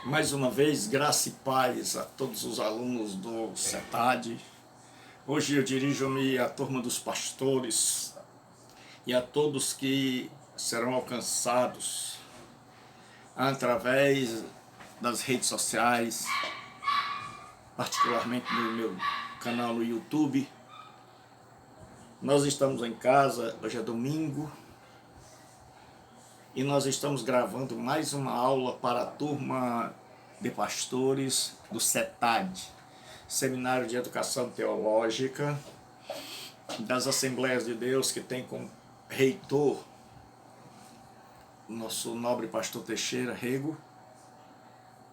Mais uma vez, graça e paz a todos os alunos do CETAD. Hoje eu dirijo-me à turma dos pastores e a todos que serão alcançados através das redes sociais, particularmente no meu canal no YouTube. Nós estamos em casa, hoje é domingo, e nós estamos gravando mais uma aula para a turma de pastores do CETAD, Seminário de Educação Teológica das Assembleias de Deus, que tem como reitor nosso nobre pastor Teixeira Rego,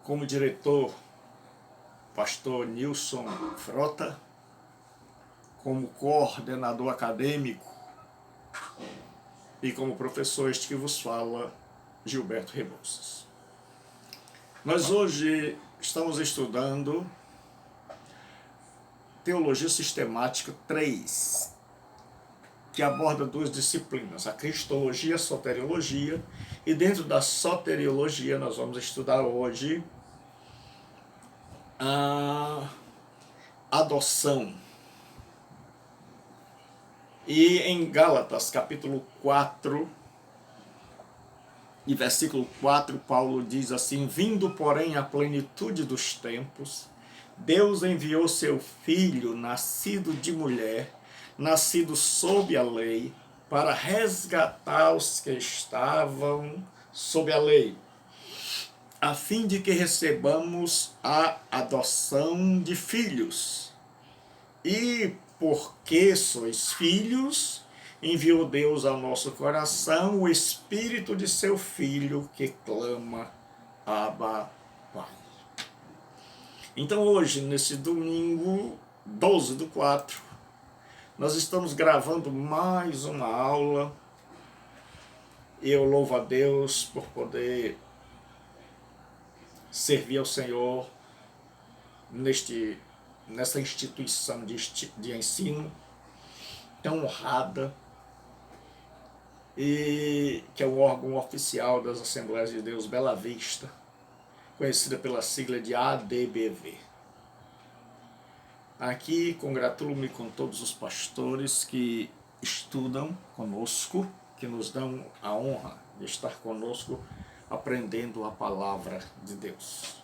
como diretor pastor Nilson Frota, como coordenador acadêmico e como professor este que vos fala, Gilberto Rebouças. Nós hoje estamos estudando Teologia Sistemática 3, que aborda duas disciplinas, a Cristologia e a Soteriologia, e dentro da Soteriologia nós vamos estudar hoje a adoção. E em Gálatas, capítulo 4, e versículo 4, Paulo diz assim: vindo, porém, à plenitude dos tempos, Deus enviou seu Filho, nascido de mulher, nascido sob a lei, para resgatar os que estavam sob a lei, a fim de que recebamos a adoção de filhos. E porque sois filhos, enviou Deus ao nosso coração o Espírito de seu Filho, que clama, Abba, Pai. Então hoje, nesse domingo 12/4, nós estamos gravando mais uma aula. Eu louvo a Deus por poder servir ao Senhor nessa instituição de ensino tão honrada, e que é o órgão oficial das Assembleias de Deus Bela Vista, conhecida pela sigla de ADBV. Aqui congratulo-me com todos os pastores que estudam conosco, que nos dão a honra de estar conosco aprendendo a palavra de Deus.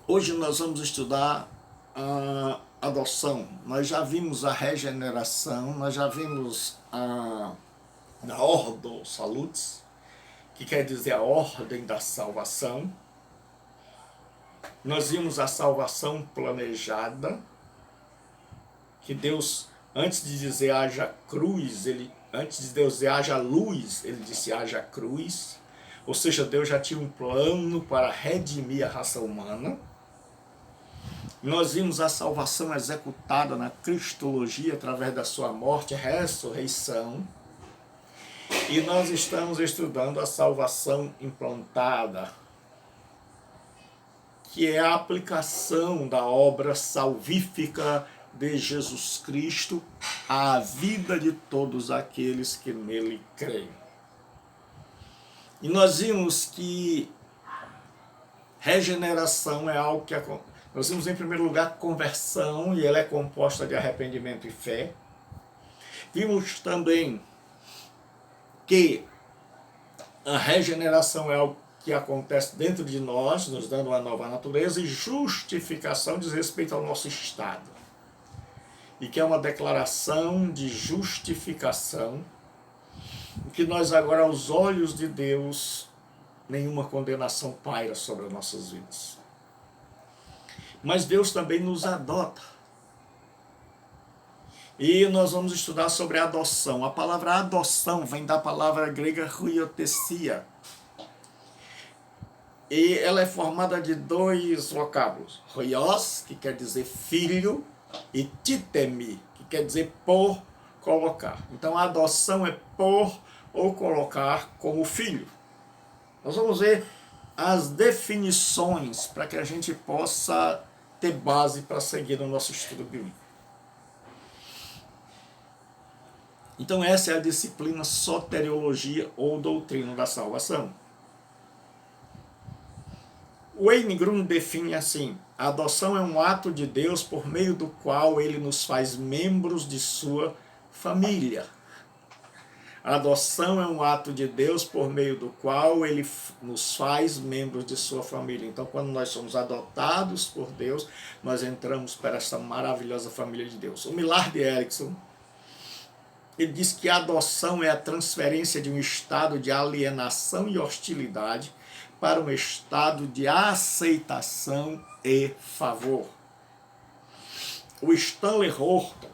Hoje nós vamos estudar a adoção. Nós já vimos a regeneração, nós já vimos a Ordo Salutis, que quer dizer a ordem da salvação. Nós vimos a salvação planejada, que Deus, antes de dizer haja cruz, antes de Deus dizer haja luz, ele disse haja cruz. Ou seja, Deus já tinha um plano para redimir a raça humana. Nós vimos a salvação executada na Cristologia através da sua morte e ressurreição. E nós estamos estudando a salvação implantada, que é a aplicação da obra salvífica de Jesus Cristo à vida de todos aqueles que nele creem. E nós vimos que regeneração é algo que acontece. Nós vimos, em primeiro lugar, conversão, e ela é composta de arrependimento e fé. Vimos também que a regeneração é algo que acontece dentro de nós, nos dando uma nova natureza, e justificação diz respeito ao nosso estado, e que é uma declaração de justificação, que nós agora, aos olhos de Deus, nenhuma condenação paira sobre as nossas vidas. Mas Deus também nos adota. E nós vamos estudar sobre a adoção. A palavra adoção vem da palavra grega huiothesia. E ela é formada de dois vocábulos. Huios, que quer dizer filho, e titemi, que quer dizer por, colocar. Então a adoção é por ou colocar como filho. Nós vamos ver as definições para que a gente possa ter base para seguir no nosso estudo bíblico. Então essa é a disciplina Soteriologia ou Doutrina da Salvação. Wayne Grudem define assim: a adoção é um ato de Deus por meio do qual ele nos faz membros de sua família. A adoção é um ato de Deus por meio do qual ele nos faz membros de sua família. Então, quando nós somos adotados por Deus, nós entramos para essa maravilhosa família de Deus. O Millard Erickson, ele diz que a adoção é a transferência de um estado de alienação e hostilidade para um estado de aceitação e favor. O Stanley Horton,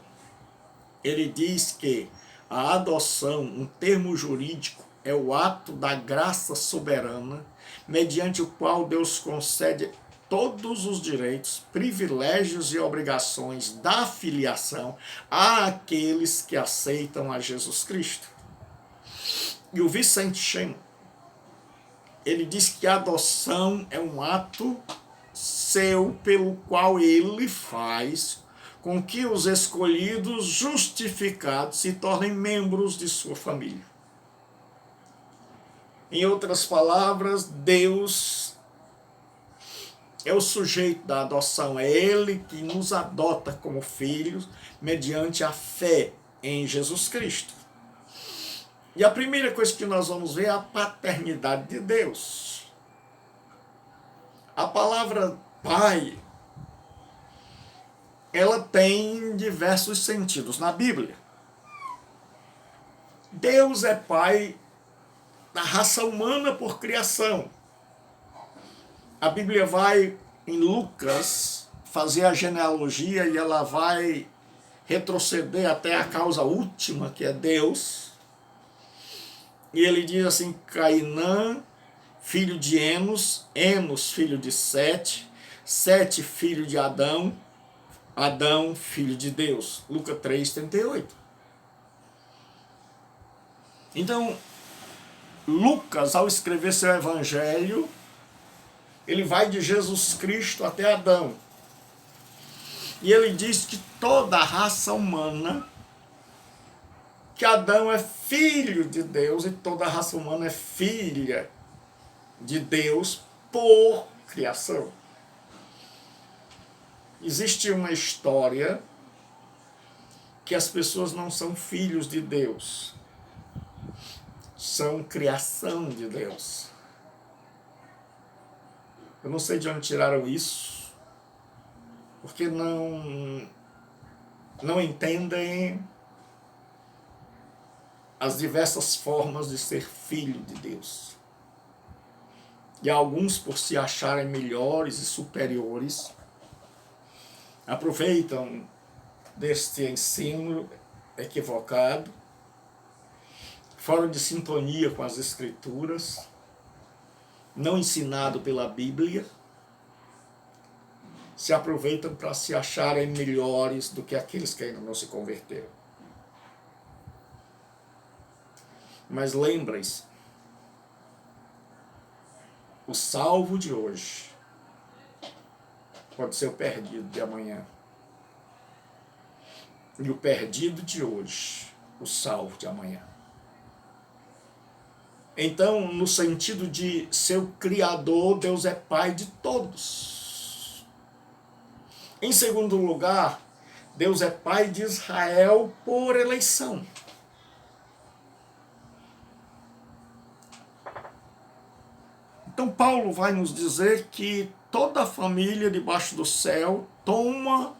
ele diz que a adoção, um termo jurídico, é o ato da graça soberana, mediante o qual Deus concede todos os direitos, privilégios e obrigações da filiação àqueles que aceitam a Jesus Cristo. E o Vincent Chan, ele diz que a adoção é um ato seu pelo qual ele faz com que os escolhidos justificados se tornem membros de sua família. Em outras palavras, Deus é o sujeito da adoção, é Ele que nos adota como filhos mediante a fé em Jesus Cristo. E a primeira coisa que nós vamos ver é a paternidade de Deus. A palavra pai, ela tem diversos sentidos na Bíblia. Deus é pai da raça humana por criação. A Bíblia vai, em Lucas, fazer a genealogia e ela vai retroceder até a causa última, que é Deus. E ele diz assim: Cainã, filho de Enos, Enos, filho de Sete, Sete, filho de Adão, Adão, filho de Deus. Lucas 3:38. Então, Lucas, ao escrever seu evangelho, ele vai de Jesus Cristo até Adão. E ele diz que toda a raça humana, que Adão é filho de Deus e toda a raça humana é filha de Deus por criação. Existe uma história que as pessoas não são filhos de Deus, são criação de Deus. Eu não sei de onde tiraram isso, porque não entendem as diversas formas de ser filho de Deus. E alguns, por se acharem melhores e superiores, aproveitam deste ensino equivocado, fora de sintonia com as Escrituras, não ensinado pela Bíblia, se aproveitam para se acharem melhores do que aqueles que ainda não se converteram. Mas lembrem-se, o salvo de hoje pode ser o perdido de amanhã. E o perdido de hoje, o salvo de amanhã. Então, no sentido de ser o Criador, Deus é Pai de todos. Em segundo lugar, Deus é Pai de Israel por eleição. Então, Paulo vai nos dizer que toda a família debaixo do céu toma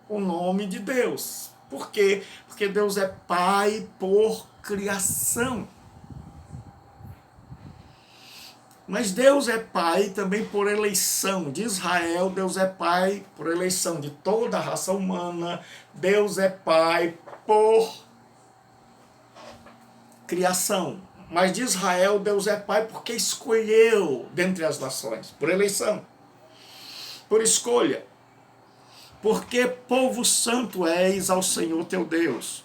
o nome de Deus. Por quê? Porque Deus é Pai por criação. Mas Deus é Pai também por eleição. De Israel, Deus é Pai por eleição. De toda a raça humana, Deus é Pai por criação. Mas de Israel, Deus é Pai porque escolheu dentre as nações, por eleição, por escolha. Porque povo santo és ao Senhor teu Deus.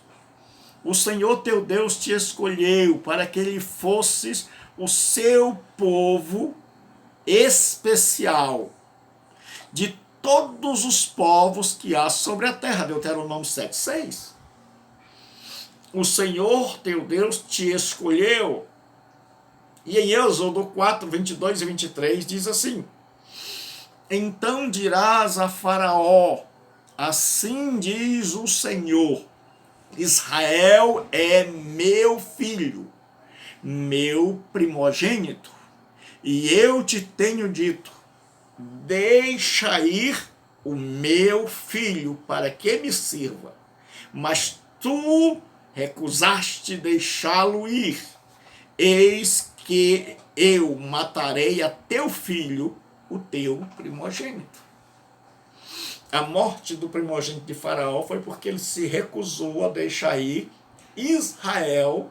O Senhor teu Deus te escolheu para que ele fosses o seu povo especial de todos os povos que há sobre a terra. Deuteronômio 7:6. O Senhor teu Deus te escolheu. E em Êxodo 4:22 e 23 diz assim: Então dirás a Faraó, assim diz o Senhor, Israel é meu filho, meu primogênito, e eu te tenho dito, deixa ir o meu filho para que me sirva, mas tu recusaste deixá-lo ir. Eis que eu matarei a teu filho, o teu primogênito. A morte do primogênito de Faraó foi porque ele se recusou a deixar ir Israel,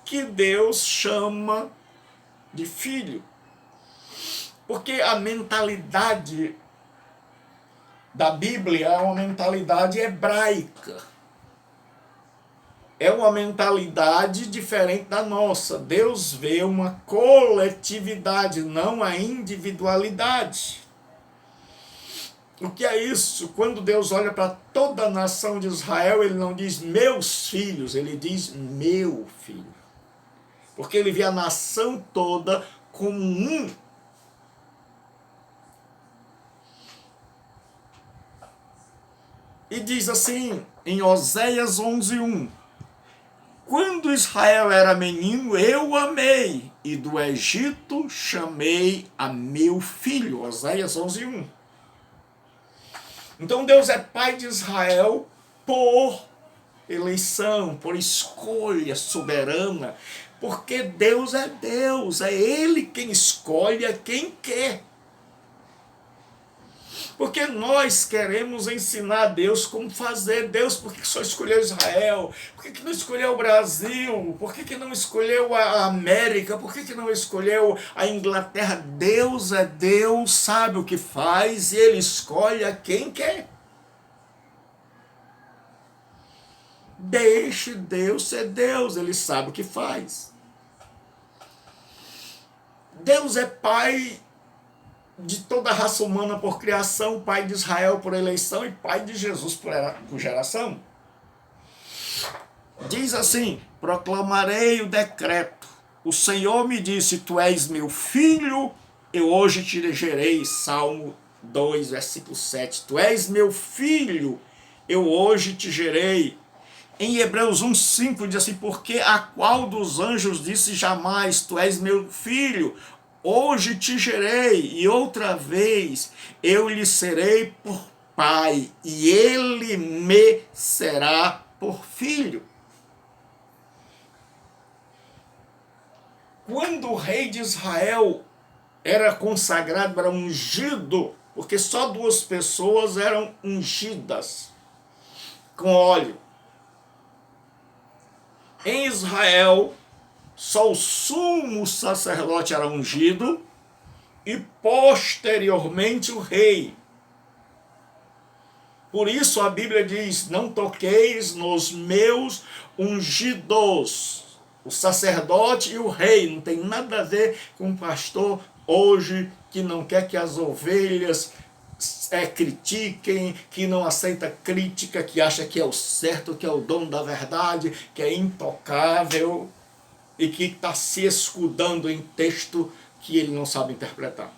que Deus chama de filho. Porque a mentalidade da Bíblia é uma mentalidade hebraica. É uma mentalidade diferente da nossa. Deus vê uma coletividade, não a individualidade. O que é isso? Quando Deus olha para toda a nação de Israel, ele não diz meus filhos, ele diz meu filho. Porque ele vê a nação toda como um. E diz assim, em Oséias 11:1, quando Israel era menino, eu o amei, e do Egito chamei a meu filho. Oséias 11:1. Então Deus é pai de Israel por eleição, por escolha soberana, porque Deus, é Ele quem escolhe a quem quer. Porque nós queremos ensinar a Deus como fazer. Deus, por que só escolheu Israel? Por que não escolheu o Brasil? Por que não escolheu a América? Por que não escolheu a Inglaterra? Deus é Deus, sabe o que faz e Ele escolhe a quem quer. Deixe Deus ser Deus, Ele sabe o que faz. Deus é Pai de toda a raça humana por criação, Pai de Israel por eleição e Pai de Jesus por geração. Diz assim, proclamarei o decreto. O Senhor me disse, tu és meu filho, eu hoje te gerei. Salmo 2, versículo 7. Tu és meu filho, eu hoje te gerei. Em Hebreus 1:5 diz assim, porque a qual dos anjos disse jamais, tu és meu filho, hoje te gerei, e outra vez eu lhe serei por pai, e ele me será por filho. Quando o rei de Israel era consagrado, era ungido, porque só 2 pessoas eram ungidas com óleo. Em Israel, só o sumo sacerdote era ungido e posteriormente o rei. Por isso a Bíblia diz, não toqueis nos meus ungidos. O sacerdote e o rei não tem nada a ver com o pastor hoje que não quer que as ovelhas critiquem, que não aceita crítica, que acha que é o certo, que é o dono da verdade, que é intocável e que está se escudando em texto que ele não sabe interpretar.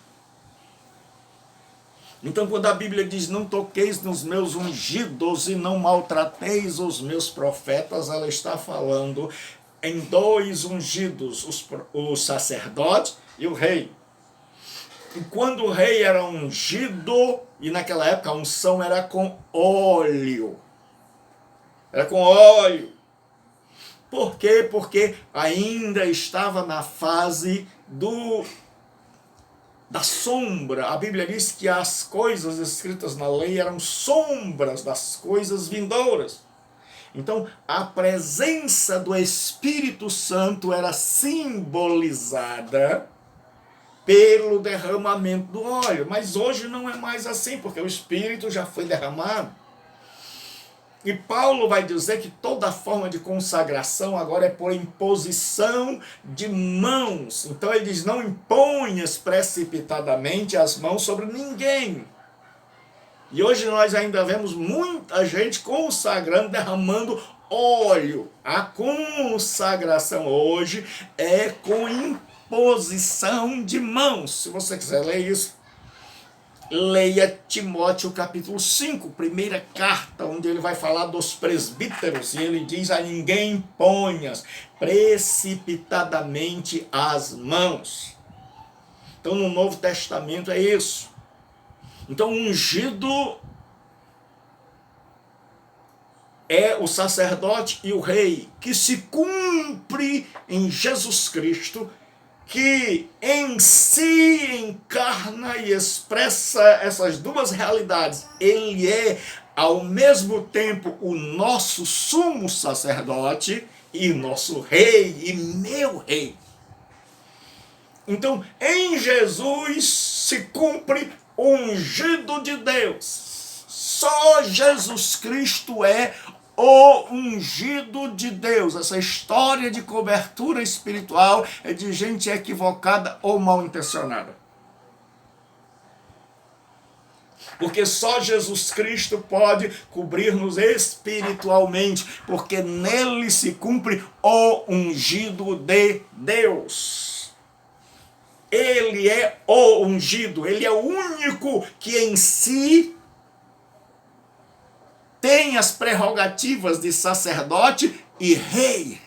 Então, quando a Bíblia diz, não toqueis nos meus ungidos e não maltrateis os meus profetas, ela está falando em 2 ungidos, o sacerdote e o rei. E quando o rei era ungido, e naquela época a unção era com óleo. Era com óleo. Por quê? Porque ainda estava na fase da sombra. A Bíblia diz que as coisas escritas na lei eram sombras das coisas vindouras. Então, a presença do Espírito Santo era simbolizada pelo derramamento do óleo. Mas hoje não é mais assim, porque o Espírito já foi derramado. E Paulo vai dizer que toda forma de consagração agora é por imposição de mãos. Então ele diz, não imponhas precipitadamente as mãos sobre ninguém. E hoje nós ainda vemos muita gente consagrando, derramando óleo. A consagração hoje é com imposição de mãos. Se você quiser ler isso, Leia Timóteo capítulo 5, primeira carta, onde ele vai falar dos presbíteros, e ele diz: a ninguém ponhas precipitadamente as mãos. Então no Novo Testamento é isso. Então ungido é o sacerdote e o rei, que se cumpre em Jesus Cristo, que em si encarna e expressa essas duas realidades. Ele é, ao mesmo tempo, o nosso sumo sacerdote e nosso rei e meu rei. Então, em Jesus se cumpre o ungido de Deus. Só Jesus Cristo é o ungido de Deus. Essa história de cobertura espiritual é de gente equivocada ou mal intencionada. Porque só Jesus Cristo pode cobrir-nos espiritualmente, porque nele se cumpre o ungido de Deus. Ele é o ungido, ele é o único que em si tem as prerrogativas de sacerdote e rei.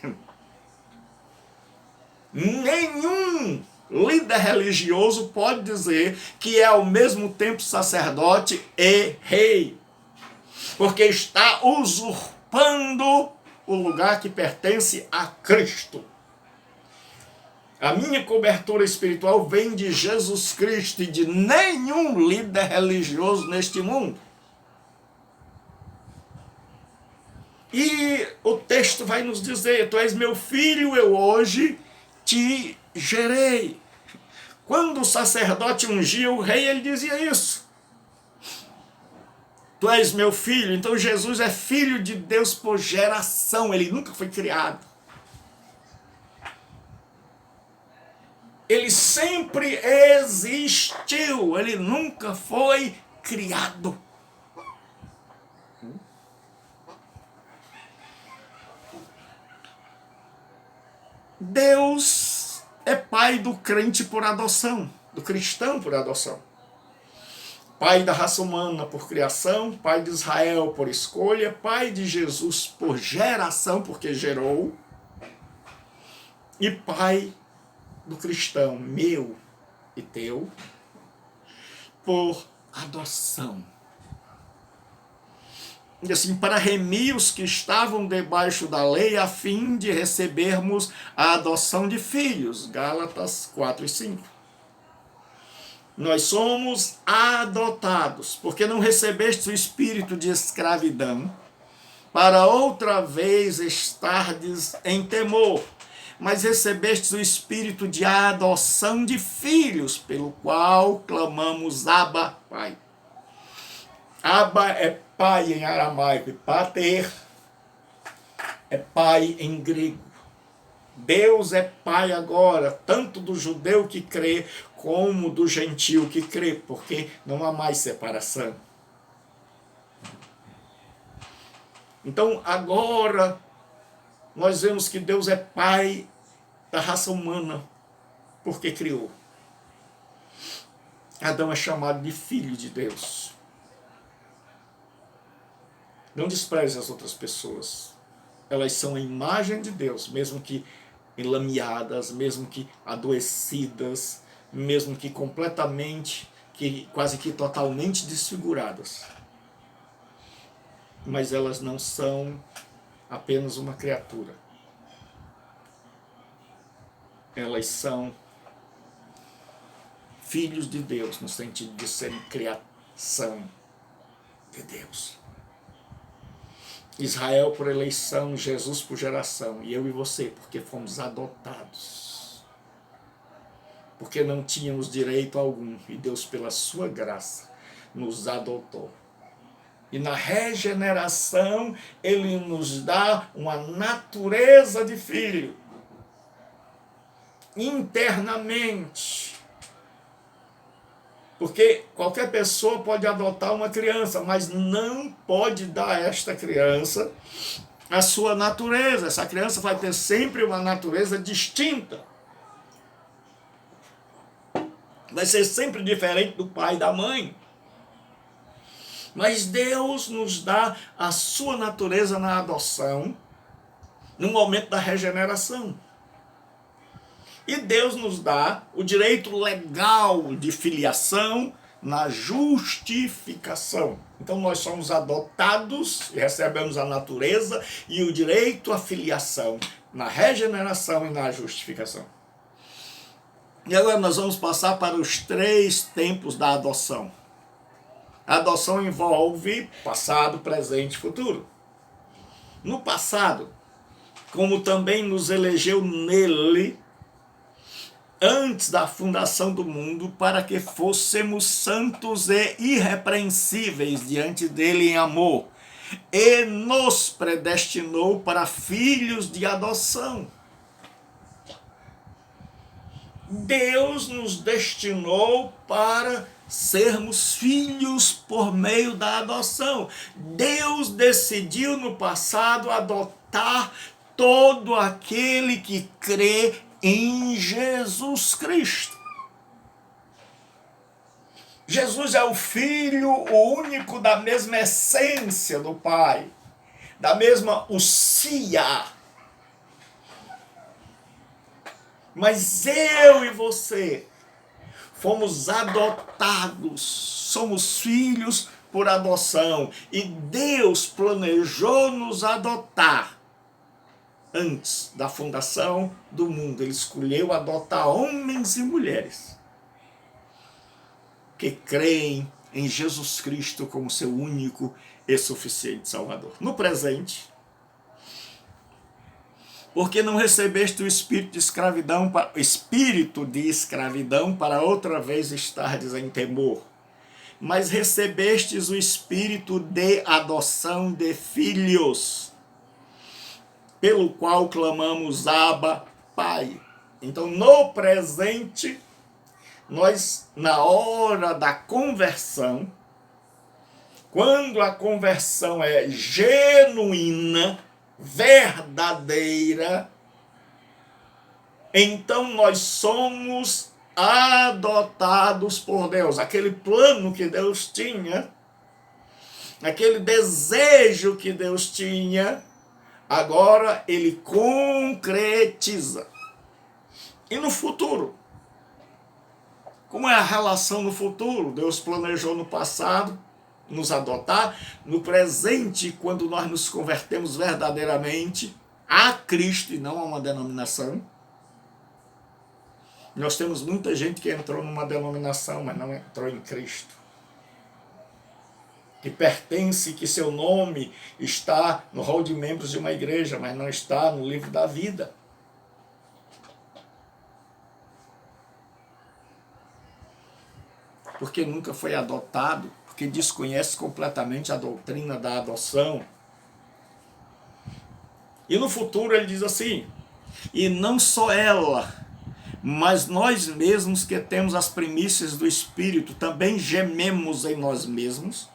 Nenhum líder religioso pode dizer que é ao mesmo tempo sacerdote e rei, porque está usurpando o lugar que pertence a Cristo. A minha cobertura espiritual vem de Jesus Cristo e de nenhum líder religioso neste mundo. E o texto vai nos dizer: tu és meu filho, eu hoje te gerei. Quando o sacerdote ungia o rei, ele dizia isso. Tu és meu filho. Então Jesus é filho de Deus por geração, ele nunca foi criado. Ele sempre existiu, ele nunca foi criado. Deus é pai do crente por adoção, do cristão por adoção. Pai da raça humana por criação, pai de Israel por escolha, pai de Jesus por geração, porque gerou, e pai do cristão, meu e teu, por adoção. E assim, para remir os que estavam debaixo da lei, a fim de recebermos a adoção de filhos. Gálatas 4 e 5. Nós somos adotados, porque não recebeste o espírito de escravidão, para outra vez estardes em temor, mas recebestes o espírito de adoção de filhos, pelo qual clamamos: Abba, Pai. Abba é pai em aramaico, e pater é pai em grego. Deus é pai agora, tanto do judeu que crê, como do gentio que crê, porque não há mais separação. Então agora nós vemos que Deus é pai da raça humana, porque criou. Adão é chamado de filho de Deus. Não despreze as outras pessoas. Elas são a imagem de Deus, mesmo que enlameadas, mesmo que adoecidas, mesmo que completamente, quase que totalmente desfiguradas. Mas elas não são apenas uma criatura. Elas são filhos de Deus, no sentido de serem criação de Deus. Israel por eleição, Jesus por geração, e eu e você, porque fomos adotados. Porque não tínhamos direito algum, e Deus, pela sua graça, nos adotou. E na regeneração, Ele nos dá uma natureza de filho. Internamente. Porque qualquer pessoa pode adotar uma criança, mas não pode dar a esta criança a sua natureza. Essa criança vai ter sempre uma natureza distinta. Vai ser sempre diferente do pai e da mãe. Mas Deus nos dá a sua natureza na adoção, no momento da regeneração. E Deus nos dá o direito legal de filiação na justificação. Então nós somos adotados e recebemos a natureza e o direito à filiação na regeneração e na justificação. E agora nós vamos passar para os 3 tempos da adoção. A adoção envolve passado, presente e futuro. No passado, como também nos elegeu nele, antes da fundação do mundo, para que fôssemos santos e irrepreensíveis diante dele em amor, e nos predestinou para filhos de adoção. Deus nos destinou para sermos filhos por meio da adoção. Deus decidiu no passado adotar todo aquele que crê em Jesus Cristo. Jesus é o Filho, o único da mesma essência do Pai, da mesma usia. Mas eu e você fomos adotados, somos filhos por adoção. E Deus planejou nos adotar antes da fundação do mundo. Ele escolheu adotar homens e mulheres que creem em Jesus Cristo como seu único e suficiente Salvador. No presente, porque não recebeste o espírito de escravidão para outra vez estardes em temor, mas recebestes o espírito de adoção de filhos, pelo qual clamamos Abba, Pai. Então, no presente, nós, na hora da conversão, quando a conversão é genuína, verdadeira, então nós somos adotados por Deus. Aquele plano que Deus tinha, aquele desejo que Deus tinha, agora ele concretiza. E no futuro? Como é a relação no futuro? Deus planejou no passado nos adotar, no presente, quando nós nos convertemos verdadeiramente a Cristo e não a uma denominação. Nós temos muita gente que entrou numa denominação, mas não entrou em Cristo. Que pertence, que seu nome está no rol de membros de uma igreja, mas não está no livro da vida. Porque nunca foi adotado, porque desconhece completamente a doutrina da adoção. E no futuro ele diz assim: e não só ela, mas nós mesmos que temos as primícias do Espírito, também gememos em nós mesmos,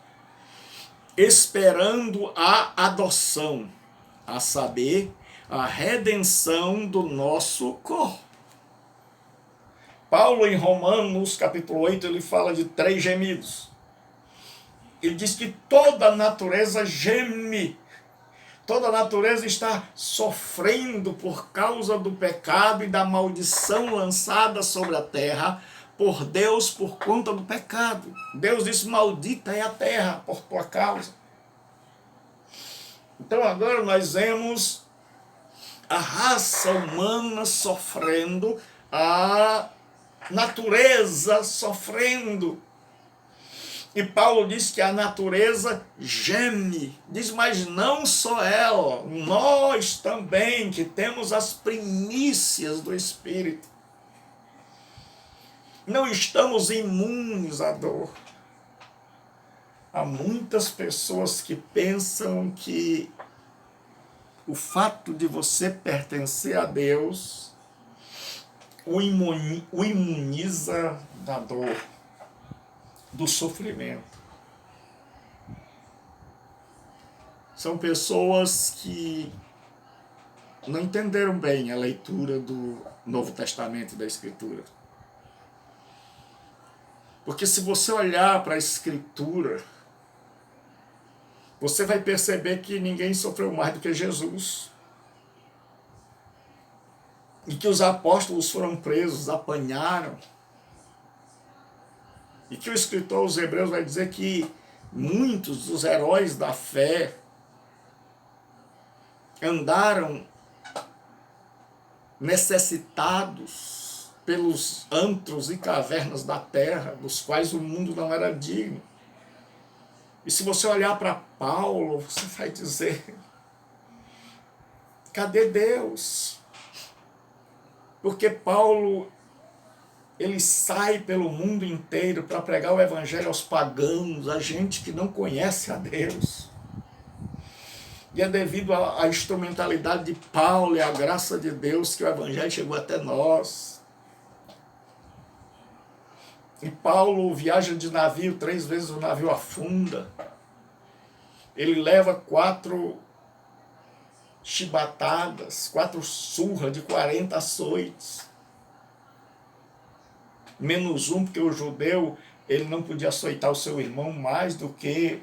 esperando a adoção, a saber, a redenção do nosso corpo. Paulo, em Romanos, capítulo 8, ele fala de 3 gemidos. Ele diz que toda a natureza geme, toda a natureza está sofrendo por causa do pecado e da maldição lançada sobre a terra por Deus por conta do pecado. Deus disse: maldita é a terra por tua causa. Então agora nós vemos a raça humana sofrendo, a natureza sofrendo. E Paulo diz que a natureza geme. Diz, mas não só ela, nós também, que temos as primícias do Espírito, não estamos imunes à dor. Há muitas pessoas que pensam que o fato de você pertencer a Deus o imuniza da dor, do sofrimento. São pessoas que não entenderam bem a leitura do Novo Testamento e da Escritura. Porque se você olhar para a Escritura, você vai perceber que ninguém sofreu mais do que Jesus. E que os apóstolos foram presos, apanharam. E que o escritor aos Hebreus vai dizer que muitos dos heróis da fé andaram necessitados pelos antros e cavernas da terra, dos quais o mundo não era digno. E se você olhar para Paulo, você vai dizer: cadê Deus? Porque Paulo, ele sai pelo mundo inteiro para pregar o evangelho aos pagãos, a gente que não conhece a Deus. E é devido à instrumentalidade de Paulo e à graça de Deus que o evangelho chegou até nós. E Paulo viaja de navio, 3 vezes o navio afunda. Ele leva 4 chibatadas, 4 surras de 40 açoites. Menos um, porque o judeu ele não podia açoitar o seu irmão mais do que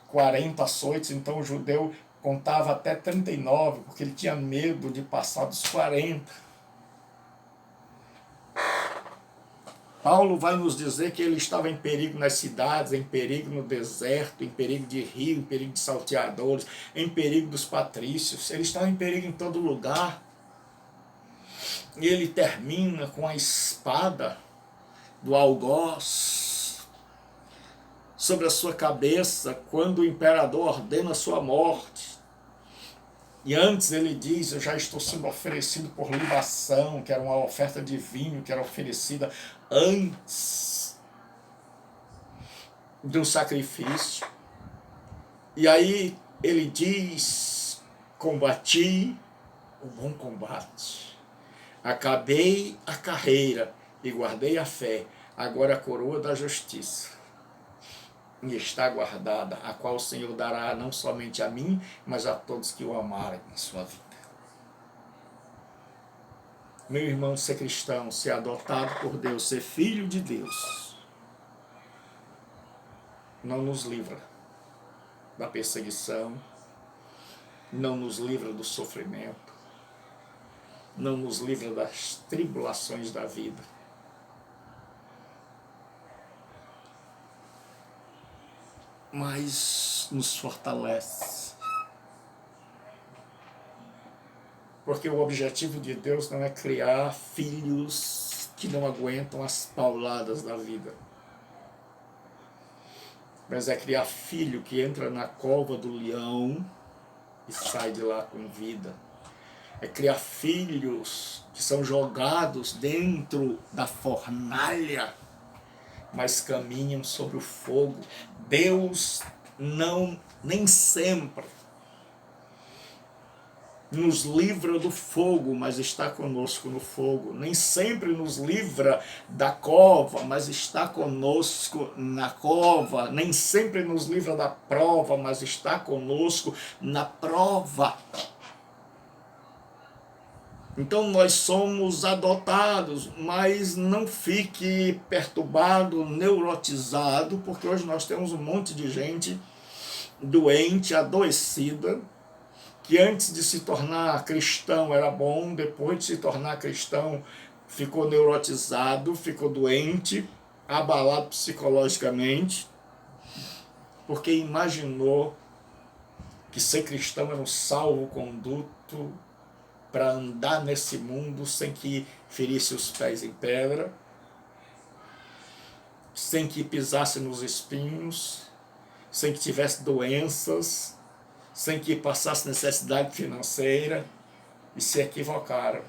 40 açoites. Então o judeu contava até 39, porque ele tinha medo de passar dos 40. Paulo vai nos dizer que ele estava em perigo nas cidades, em perigo no deserto, em perigo de rio, em perigo de salteadores, em perigo dos patrícios. Ele estava em perigo em todo lugar. E ele termina com a espada do algoz sobre a sua cabeça quando o imperador ordena a sua morte. E antes ele diz: eu já estou sendo oferecido por libação, que era uma oferta de vinho que era oferecida antes do sacrifício. E aí ele diz: combati o bom combate, acabei a carreira e guardei a fé. Agora a coroa da justiça e está guardada, a qual o Senhor dará não somente a mim, mas a todos que o amarem em sua vida. Meu irmão, ser cristão, ser adotado por Deus, ser filho de Deus, não nos livra da perseguição, não nos livra do sofrimento, não nos livra das tribulações da vida. Mas nos fortalece. Porque o objetivo de Deus não é criar filhos que não aguentam as pauladas da vida, mas é criar filho que entra na cova do leão e sai de lá com vida. É criar filhos que são jogados dentro da fornalha, mas caminham sobre o fogo. Deus nem sempre nos livra do fogo, mas está conosco no fogo. Nem sempre nos livra da cova, mas está conosco na cova. Nem sempre nos livra da prova, mas está conosco na prova. Então nós somos adotados, mas não fique perturbado, neurotizado, porque hoje nós temos um monte de gente doente, adoecida, que antes de se tornar cristão era bom, depois de se tornar cristão ficou neurotizado, ficou doente, abalado psicologicamente, porque imaginou que ser cristão era um salvo-conduto para andar nesse mundo sem que ferisse os pés em pedra, sem que pisasse nos espinhos, sem que tivesse doenças, sem que passasse necessidade financeira, e se equivocaram.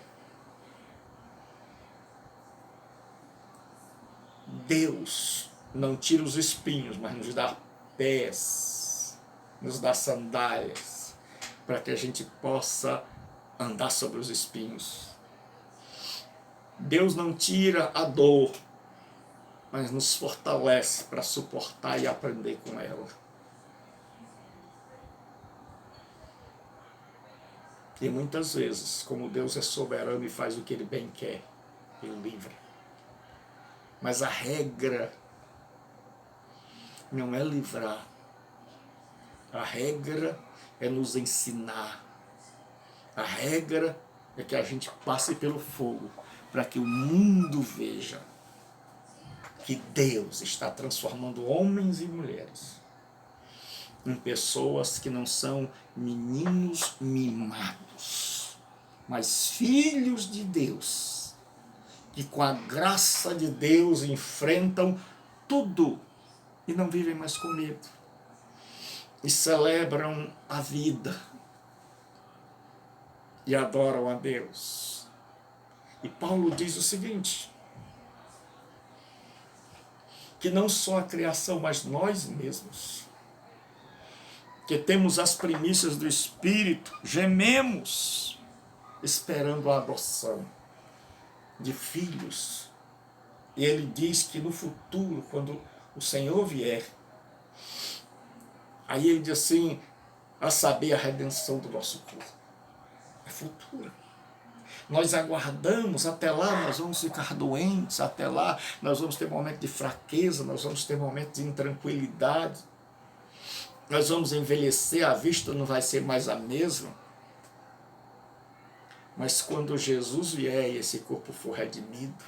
Deus não tira os espinhos, mas nos dá pés, nos dá sandálias, para que a gente possa andar sobre os espinhos. Deus não tira a dor, mas nos fortalece para suportar e aprender com ela. E muitas vezes, como Deus é soberano e faz o que Ele bem quer, Ele livra. Mas a regra não é livrar, A regra é nos ensinar. A regra é que a gente passe pelo fogo, para que o mundo veja que Deus está transformando homens e mulheres em pessoas que não são meninos mimados, mas filhos de Deus, que com a graça de Deus enfrentam tudo e não vivem mais com medo, e celebram a vida e adoram a Deus. E Paulo diz o seguinte, que não só a criação, mas nós mesmos, que temos as primícias do Espírito, gememos, esperando a adoção de filhos. E ele diz que no futuro, quando o Senhor vier, aí ele diz assim, a saber, a redenção do nosso corpo. É futura. Nós aguardamos, até lá nós vamos ficar doentes, até lá nós vamos ter momentos de fraqueza, nós vamos ter momentos de intranquilidade, nós vamos envelhecer, a vista não vai ser mais a mesma. Mas quando Jesus vier e esse corpo for redimido,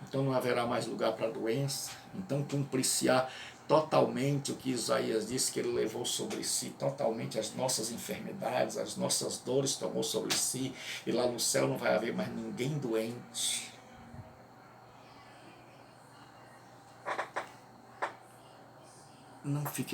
então não haverá mais lugar para a doença, então cumprir-se-á totalmente o que Isaías disse, que ele levou sobre si totalmente as nossas enfermidades, as nossas dores tomou sobre si, e lá no céu não vai haver mais ninguém doente. Não fique